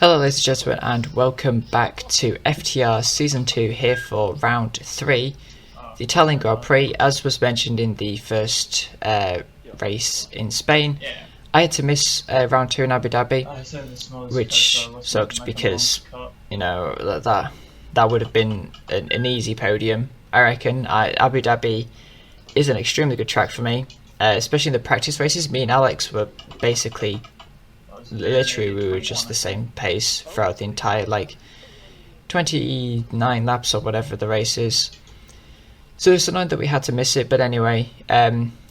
Hello ladies and gentlemen, and welcome back to FTR Season 2 here for Round 3, the Italian Grand Prix. As was mentioned in the first race in Spain, I had to miss Round 2 in Abu Dhabi, which sucked because, you know, that would have been an easy podium. I reckon Abu Dhabi is an extremely good track for me, especially in the practice races. Me and Alex were basically... literally we were just the same pace throughout the entire 29 laps or whatever the race is. So it's annoying that we had to miss it, but anyway,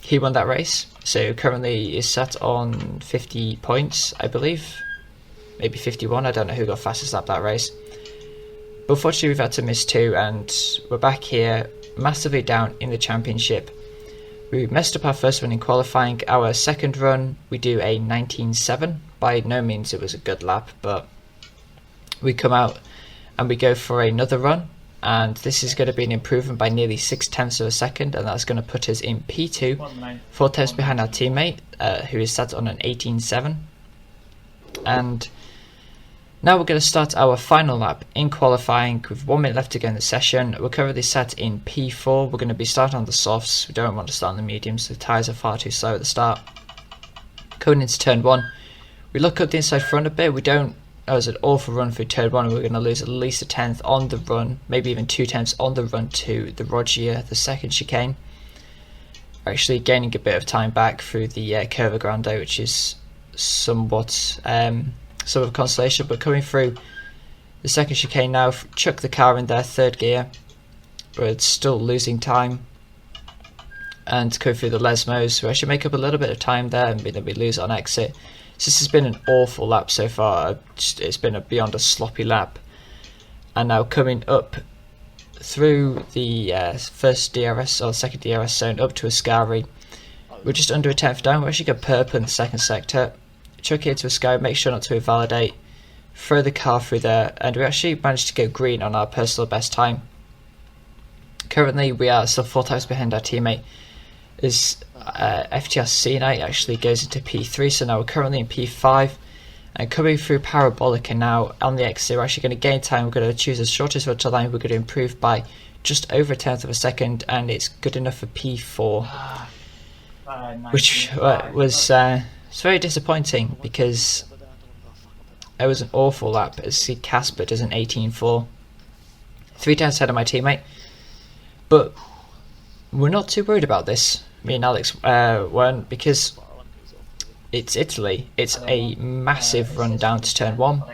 he won that race, so currently is sat on 50 points, I believe, maybe 51. I don't know who got fastest lap that race, but unfortunately we've had to miss two, and we're back here massively down in the championship. We messed up our first run in qualifying. Our second run we do a 19.7. By no means it was a good lap, but we come out and we go for another run, and this is going to be an improvement by nearly 6/10 of a second, and that's going to put us in P2, 4/10 behind our teammate, who is sat on an 18.7. And now we're going to start our final lap in qualifying with 1 minute left to go in the session. We're currently sat in P4. We're going to be starting on the softs. We don't want to start on the mediums, the tyres are far too slow at the start. Coming into turn 1, we look up the inside front a bit. That was an awful run for turn 1, and we're going to lose at least a 10th on the run, maybe even 2 tenths on the run to the Roggia, the second chicane. We're actually gaining a bit of time back through the Curva Grande, which is somewhat sort of consolation, but coming through the second chicane now, chuck the car in there, third gear, but it's still losing time, and go through the Lesmos. We actually make up a little bit of time there, and then we lose on exit. So this has been an awful lap so far. It's been beyond a sloppy lap. And now coming up through the first DRS or second DRS zone up to Ascari, we're just under a 10th down. We actually got purple in the second sector. Chuck it into Ascari, make sure not to invalidate, throw the car through there, and we actually managed to go green on our personal best time. Currently we are still 4 times behind our teammate. Is FTR C-Night actually goes into P3, so now we're currently in P5, and coming through Parabolica now on the exit. We're actually going to gain time. We're going to choose the shortest road to line. We're going to improve by just over a 10th of a second, and it's good enough for P4, which was it's very disappointing because it was an awful lap. As Casper does an 18.4, 3 times ahead of my teammate, but we're not too worried about this. Me and Alex weren't, because it's Italy. It's a massive run down to turn 1.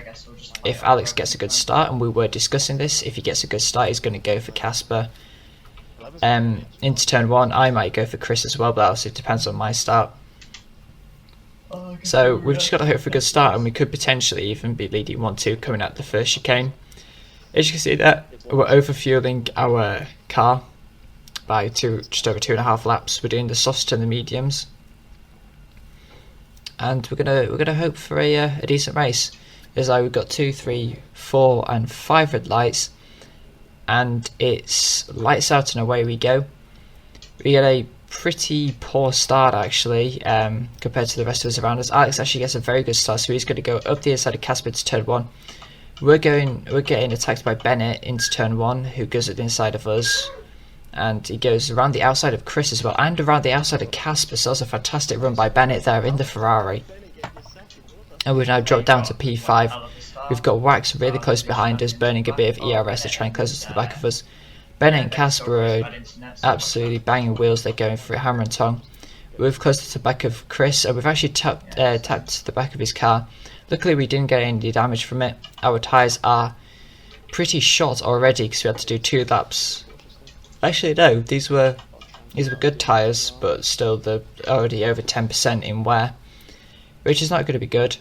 If Alex gets a good start, and we were discussing this, if he gets a good start he's going to go for Casper. Into turn 1 I might go for Chris as well, but obviously it depends on my start. So we've just got to hope for a good start, and we could potentially even be leading 1-2 coming out the first chicane. As you can see there, we're overfueling our car by just over 2.5 laps. We're doing the softs and the mediums, and we're gonna hope for a decent race. As we've got 2, 3, 4, and 5 red lights, and it's lights out and away we go. We get a pretty poor start actually compared to the rest of us around us. Alex actually gets a very good start, so he's going to go up the inside of Casper to turn 1. We're getting attacked by Bennett into turn 1, who goes at the inside of us. And he goes around the outside of Chris as well, and around the outside of Casper, so that's a fantastic run by Bennett there in the Ferrari. And we've now dropped down to P5. We've got Wax really close behind us, burning a bit of ERS to try and close us to the back of us. Bennett and Casper are absolutely banging wheels, they're going through hammer and tongue. We're close to the back of Chris, and we've actually tapped the back of his car. Luckily we didn't get any damage from it. Our tyres are pretty shot already because we had to do 2 laps. Actually no, these were good tyres, but still they're already over 10% in wear, which is not going to be good.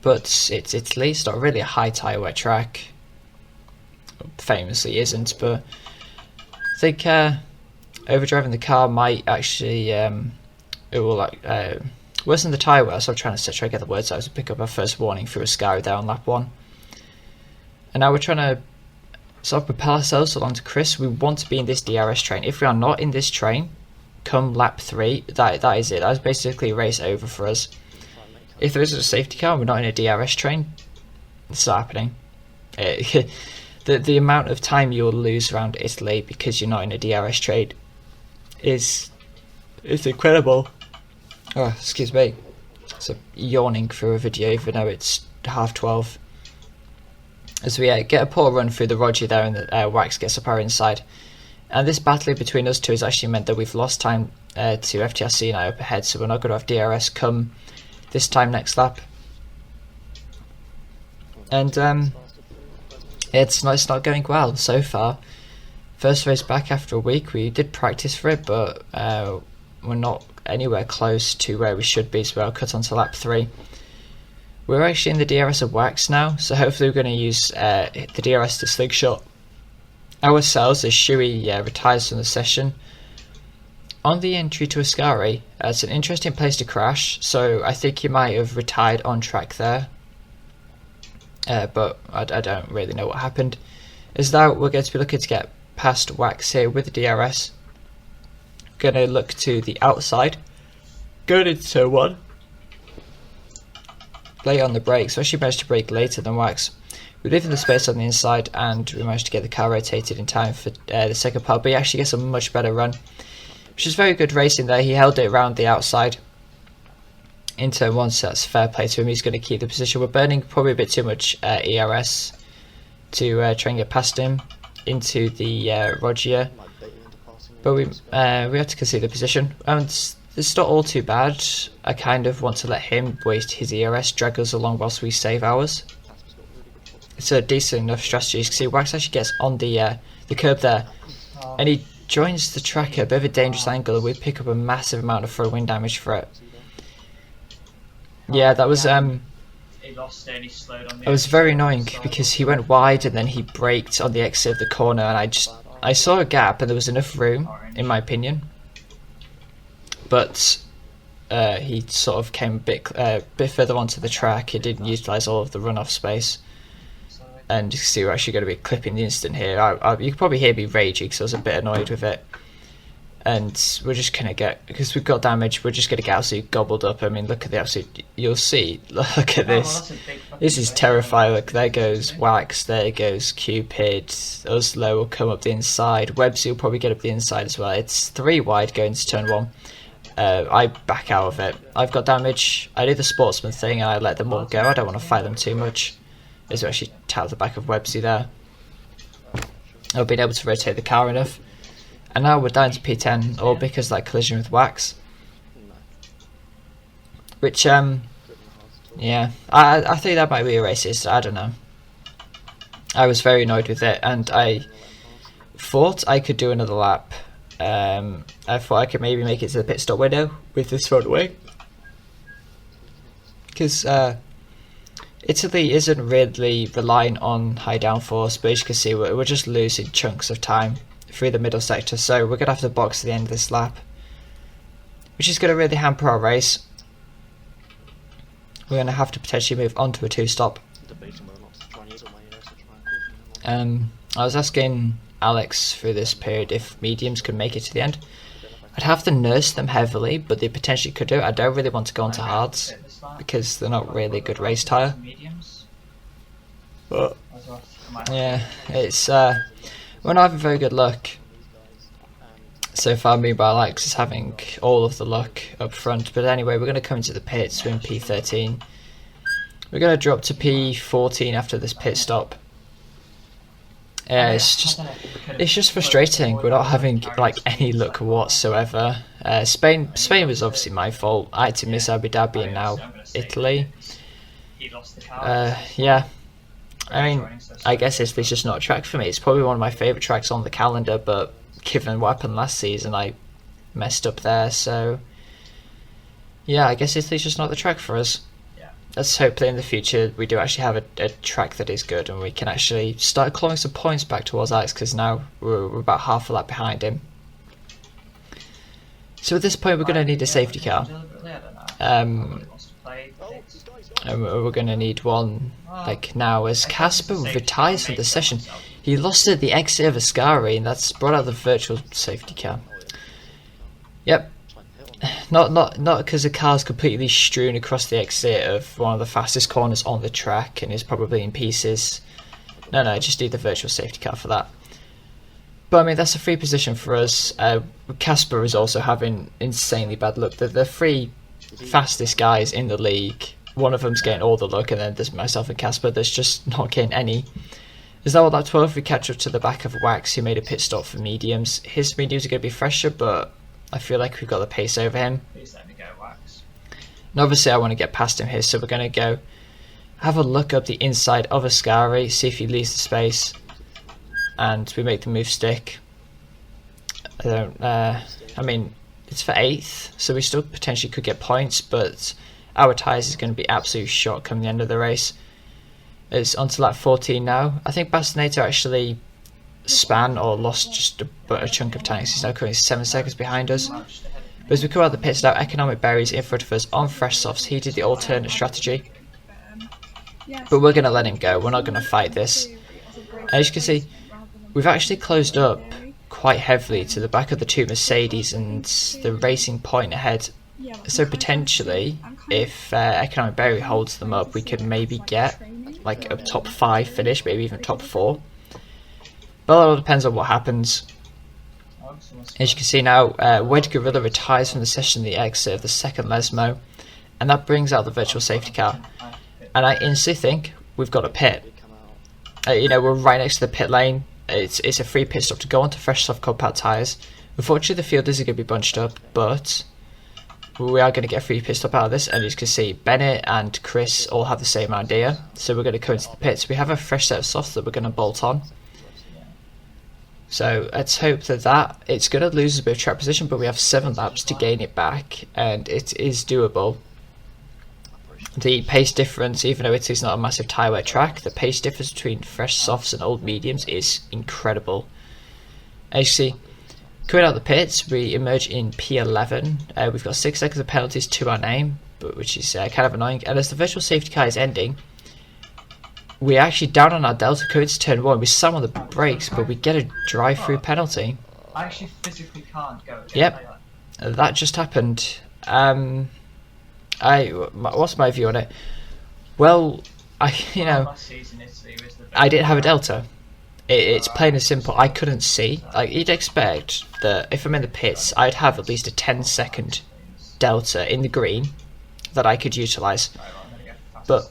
But it's Italy, it's not really a high tyre wear track. Famously isn't, but I think overdriving the car might actually it will worsen the tyre wear. So I'm trying to get the words out to pick up our first warning through Ascari there on lap 1. And now we're trying to sort of propel ourselves along to Chris. We want to be in this DRS train. If we are not in this train come lap 3, that is it. That is basically a race over for us. if there isn't a safety car and we're not in a DRS train, it's not happening. The amount of time you'll lose around Italy because you're not in a DRS train is incredible. Oh, excuse me. So yawning through a video even though it's 12:30. As we get a poor run through the Roger there, and the Wax gets up our inside. And this battle between us two has actually meant that we've lost time to FTR and I up ahead, so we're not going to have DRS come this time next lap. And it's not going well so far. First race back after a week, we did practice for it, but we're not anywhere close to where we should be, so we'll cut onto lap 3. We're actually in the DRS of Wax now, so hopefully we're going to use the DRS to slingshot ourselves as Shui retires from the session. On the entry to Ascari, it's an interesting place to crash, so I think he might have retired on track there. But I don't really know what happened. As now we're going to be looking to get past Wax here with the DRS. Going to look to the outside, going into turn 1. Late on the brakes, we actually managed to brake later than Wax. We leave in the space on the inside and we managed to get the car rotated in time for the second part, but he actually gets a much better run, which is very good racing there. He held it around the outside in turn 1, so that's fair play to him. He's going to keep the position. We're burning probably a bit too much ERS to try and get past him into the Roger, but we have to concede the position. It's not all too bad. I kind of want to let him waste his ERS, drag us along whilst we save ours. It's a decent enough strategy. You can see Wax actually gets on the curb there, and he joins the track at a bit of a dangerous angle, and we pick up a massive amount of front wing damage for it. Yeah, that was it was very annoying because he went wide and then he braked on the exit of the corner, and I saw a gap and there was enough room, in my opinion, but he sort of came a bit further onto the track. He didn't utilise all of the runoff space, and you can see we're actually going to be clipping the instant here. You can probably hear me raging because I was a bit annoyed with it. And we're just going to get, because we've got damage, we're just going to get absolutely gobbled up. I mean, look at the absolute, you'll see, look at this. This is terrifying. Look, there goes Wax, there goes Cupid, Oslo will come up the inside, Websy will probably get up the inside as well. It's 3 wide going to turn 1. I back out of it. I've got damage, I do the sportsman thing and I let them all go. I don't want to fight them too much. As we actually tap the back of Websy there. I've been able to rotate the car enough. And now we're down to P10, all because of that collision with Wax. Which, yeah, I think that might be a racist, I don't know. I was very annoyed with it, and I thought I could do another lap. I thought I could maybe make it to the pit stop window with this front wing. Because Italy isn't really relying on high downforce, but as you can see, we're just losing chunks of time through the middle sector, so we're going to have to box at the end of this lap, which is going to really hamper our race. We're going to have to potentially move on to a 2-stop. I was asking Alex through this period if mediums could make it to the end. I'd have to nurse them heavily, but they potentially could do it. I don't really want to go onto hards because they're not really a good race tyre. But yeah, it's we're not having very good luck so far. Meanwhile, Alex is having all of the luck up front. But anyway, we're going to come into the pits. We're in P13. We're going to drop to P14 after this pit stop. Yeah, it's just frustrating. We're not having like any luck whatsoever. Spain was obviously my fault. I had to miss Abu Dhabi and now Italy. Yeah. I mean, I guess Italy's just not a track for me. It's probably one of my favourite tracks on the calendar, but given what happened last season, I messed up there, so yeah, I guess Italy's just not the track for us. Let's hope that in the future we do actually have a track that is good and we can actually start clawing some points back towards Alex, because now we're about half a lap behind him. So at this point we're going to need a safety car. And we're going to need one like now, as Casper retires from the session. He lost at the exit of Ascari, and that's brought out the virtual safety car. Yep, not because the car's completely strewn across the exit of one of the fastest corners on the track and is probably in pieces. No, just need the virtual safety car for that. But I mean, that's a free position for us. Casper is also having insanely bad luck. The three fastest guys in the league, one of them's getting all the luck, and then there's myself and Casper that's just not getting any. Is that what that 12? We catch up to the back of Wax, who made a pit stop for mediums. His mediums are going to be fresher, but I feel like we've got the pace over him. Please let me go, Wax. And obviously I want to get past him here, so we're going to go have a look up the inside of Ascari, see if he leaves the space, and we make the move stick. I mean, it's for 8th, so we still potentially could get points, but our tyres is going to be absolute shot come the end of the race. It's onto lap 14 now. I think Bastinator actually span or lost just a chunk of tanks. He's now currently 7 seconds behind us. But as we come out of the pits now, Economic Berry's in front of us on fresh softs. He did the alternate strategy. But we're going to let him go. We're not going to fight this. As you can see, we've actually closed up quite heavily to the back of the 2 Mercedes and the racing point ahead. So potentially, if Economic Berry holds them up, we could maybe get like a top 5 finish, maybe even top 4. But it all depends on what happens. As you can see now, Wedge Gorilla retires from the session at the exit of the second Lesmo, and that brings out the virtual safety car. And I instantly think we've got a pit. You know, we're right next to the pit lane. It's a free pit stop to go onto fresh soft compact tyres. Unfortunately, the field isn't going to be bunched up, but we are going to get a free pit stop out of this. And as you can see, Bennett and Chris all have the same idea. So we're going to come into the pits. We have a fresh set of softs that we're going to bolt on. So let's hope that it's going to lose a bit of track position, but we have 7 laps to gain it back, and it is doable. The pace difference, even though it is not a massive tyre wear track, the pace difference between fresh softs and old mediums is incredible. As you see, coming out of the pits, we emerge in P11. We've got 6 seconds of penalties to our name, which is kind of annoying. And as the virtual safety car is ending, we're actually down on our delta coming to turn 1. We slam on the brakes, but we get a drive-through penalty. I actually physically can't go. Yep, that just happened. What's my view on it? Well, I didn't have a delta. It's plain and simple. I couldn't see. Like, you'd expect that if I'm in the pits, I'd have at least a 10-second delta in the green that I could utilise. But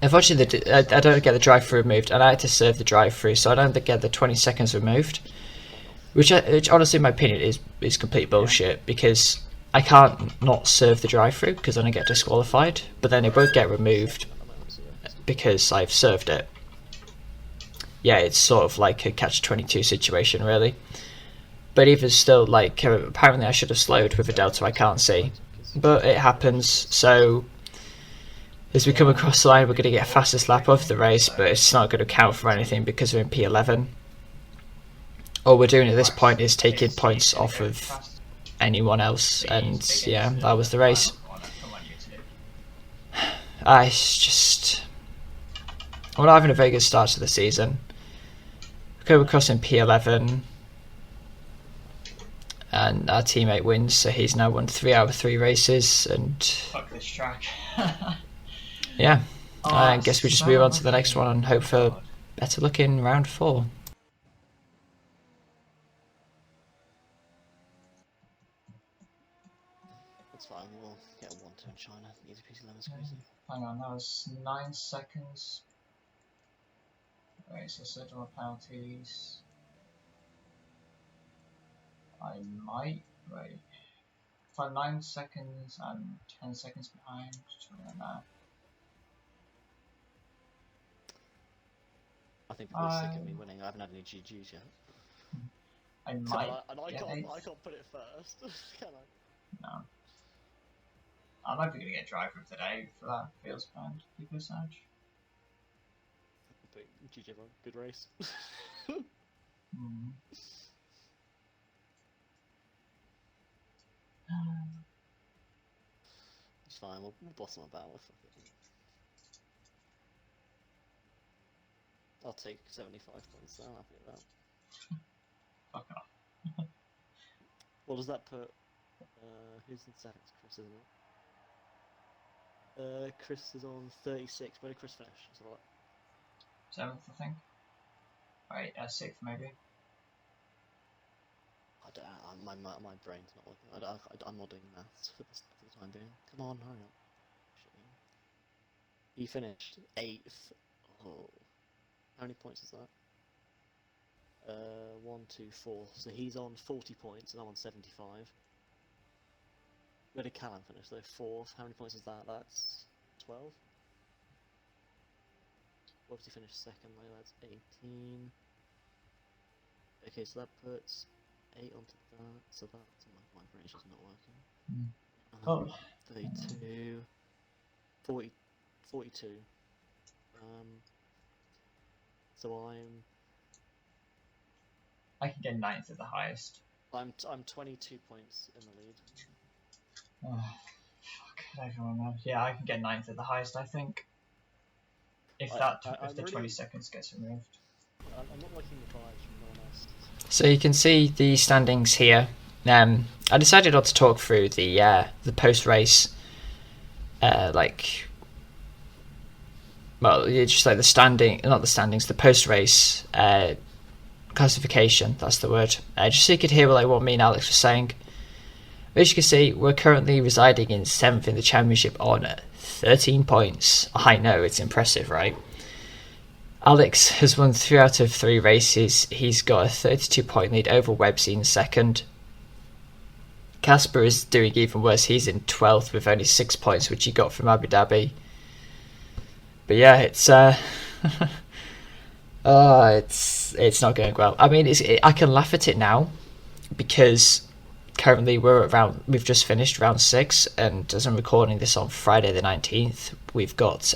unfortunately, I don't get the drive-through removed, and I had to serve the drive-through, so I don't get the 20 seconds removed. Which honestly, in my opinion, is complete bullshit, because I can't not serve the drive-through because then I get disqualified, but then it won't get removed because I've served it. Yeah, it's sort of like a catch-22 situation, really. But even still, like, apparently I should have slowed with a delta I can't see. But it happens, so as we come across the line, we're going to get fastest lap of the race, but it's not going to count for anything because we're in P11. All we're doing at this point is taking points off of anyone else, and yeah, that was the race. We're not having a very good start to the season. We come across in P11, and our teammate wins, so he's now won 3 out of 3 races, and fuck this track. Yeah, I guess we just move on to the next one and hope for better luck in round 4. That's fine, we'll get a 1-2 in China. Easy peasy lemon squeezy. Hang on, that was 9 seconds. Wait, so certain more penalties. I might wait. If I'm 9 seconds, I'm 10 seconds behind. Something like that. I think people are sick of me winning. I haven't had any GGs yet. I might. And I can't put it first. Can I? No. I might be gonna get driver today for that feels bad. Keep us edge. But GG everyone, good race. It's fine, we'll boss them about. Fuck it. I'll take 75 points, I'm happy with that. Fuck off. What does that put Who's in seventh? Chris, isn't it? Chris is on 36. Where did Chris finish? So like, 7th, I think. Right, 6th maybe. I don't. My brain's not working. I'm not doing maths for the time being. Come on, hurry up. He finished 8th. Oh, how many points is that? 1, 2, 4. So he's on 40 points, and I'm on 75. Where did Callum finish though? 4th. How many points is that? That's 12. What did he finish second though? That's 18. Okay, so that puts 8 onto that. So that's my brain's just not working. 32. 42. So I can get 9th at the highest. I'm 22 points in the lead. Oh, fuck, everyone knows. Yeah, I can get 9th at the highest, I think. If the 20 seconds gets removed. I'm not liking the vibes from no one else. So you can see the standings here. I decided not to talk through the post-race, just like the post-race classification. That's the word. Just so you could hear what me and Alex were saying. As you can see, we're currently residing in 7th in the championship on 13 points. I know, it's impressive, right? Alex has won 3 out of 3 races. He's got a 32-point lead over Websy in 2nd. Casper is doing even worse. He's in 12th with only 6 points, which he got from Abu Dhabi. But yeah, it's not going well. I mean, I can laugh at it now because currently we've just finished round 6, and as I'm recording this on Friday the 19th, we've got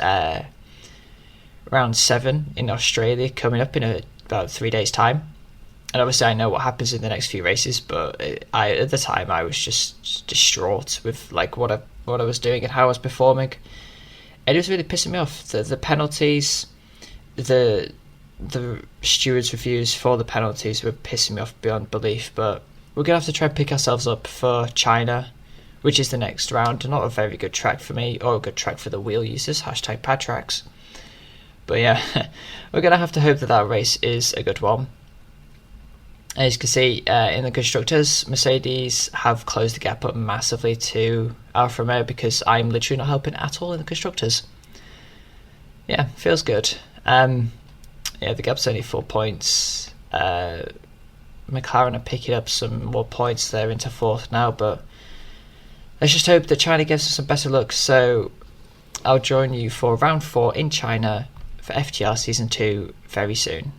round 7 in Australia coming up in about 3 days' time. And obviously I know what happens in the next few races, but at the time I was just distraught with what I was doing and how I was performing. And it was really pissing me off. The penalties, the stewards' reviews for the penalties were pissing me off beyond belief, but we're going to have to try and pick ourselves up for China, which is the next round. Not a very good track for me, or a good track for the wheel users, #PadTracks. But yeah, we're going to have to hope that race is a good one. As you can see, in the constructors, Mercedes have closed the gap up massively to Alfa Romeo because I'm literally not helping at all in the constructors. Yeah, feels good. The gap's only 4 points. McLaren are picking up some more points. They're into 4th now, but let's just hope that China gives us some better luck. So I'll join you for round 4 in China for FTR Season 2 very soon.